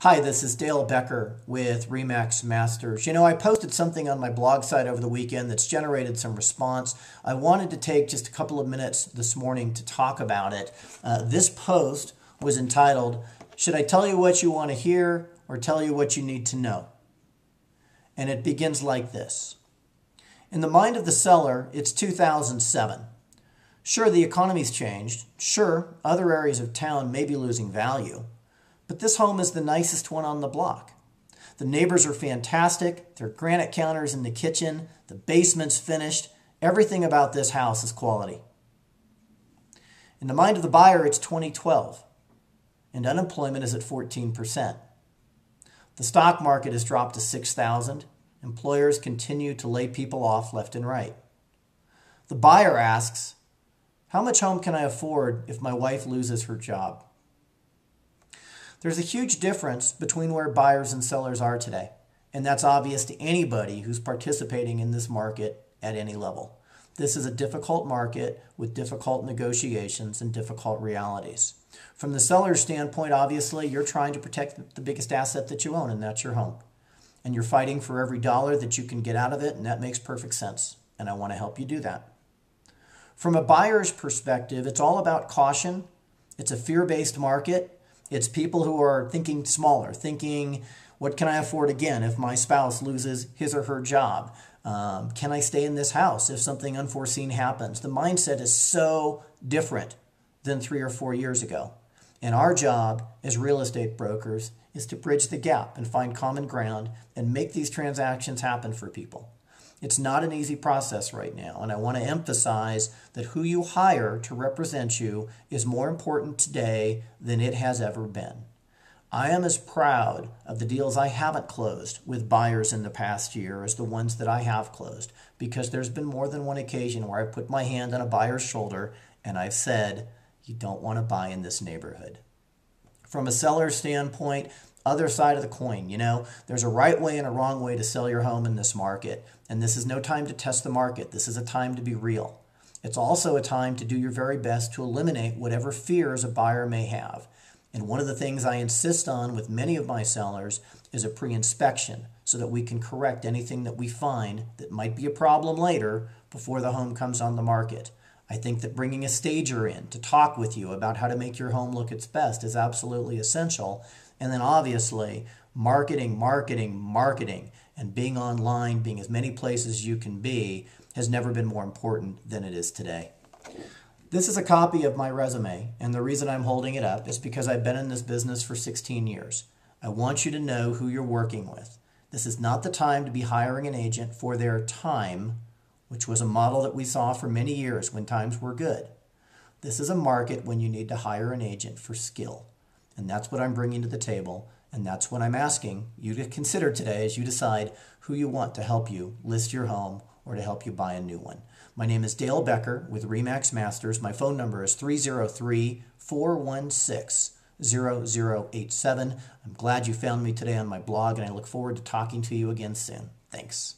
Hi, this is Dale Becker with RE/MAX Masters. I posted something on my blog site over the weekend that's generated some response. I wanted to take just a couple of minutes this morning to talk about it. This post was entitled, "Should I tell you what you want to hear or tell you what you need to know?" And it begins like this. In the mind of the seller, it's 2007. Sure, the economy's changed. Sure, other areas of town may be losing value. But this home is the nicest one on the block. The neighbors are fantastic. There are granite counters in the kitchen. The basement's finished. Everything about this house is quality. In the mind of the buyer, it's 2012, and unemployment is at 14%. The stock market has dropped to 6,000. Employers continue to lay people off left and right. The buyer asks, how much home can I afford if my wife loses her job? There's a huge difference between where buyers and sellers are today, and that's obvious to anybody who's participating in this market at any level. This is a difficult market with difficult negotiations and difficult realities. From the seller's standpoint, obviously, you're trying to protect the biggest asset that you own, and that's your home. And you're fighting for every dollar that you can get out of it, and that makes perfect sense, and I want to help you do that. From a buyer's perspective, it's all about caution. It's a fear-based market. It's people who are thinking smaller, thinking, what can I afford again if my spouse loses his or her job? Can I stay in this house if something unforeseen happens? The mindset is so different than 3 or 4 years ago. And our job as real estate brokers is to bridge the gap and find common ground and make these transactions happen for people. It's not an easy process right now, and I want to emphasize that who you hire to represent you is more important today than it has ever been. I am as proud of the deals I haven't closed with buyers in the past year as the ones that I have closed, because there's been more than one occasion where I put my hand on a buyer's shoulder and I've said, you don't want to buy in this neighborhood. From a seller's standpoint, other side of the coin, there's a right way and a wrong way to sell your home in this market. And this is no time to test the market. This is a time to be real. It's also a time to do your very best to eliminate whatever fears a buyer may have. And one of the things I insist on with many of my sellers is a pre-inspection so that we can correct anything that we find that might be a problem later before the home comes on the market. I think that bringing a stager in to talk with you about how to make your home look its best is absolutely essential. And then obviously, marketing, and being online, being as many places as you can be, has never been more important than it is today. This is a copy of my resume, and the reason I'm holding it up is because I've been in this business for 16 years. I want you to know who you're working with. This is not the time to be hiring an agent for their time, which was a model that we saw for many years when times were good. This is a market when you need to hire an agent for skill. And that's what I'm bringing to the table, and that's what I'm asking you to consider today as you decide who you want to help you list your home or to help you buy a new one. My name is Dale Becker with RE/MAX Masters. My phone number is 303-416-0087. I'm glad you found me today on my blog, and I look forward to talking to you again soon. Thanks.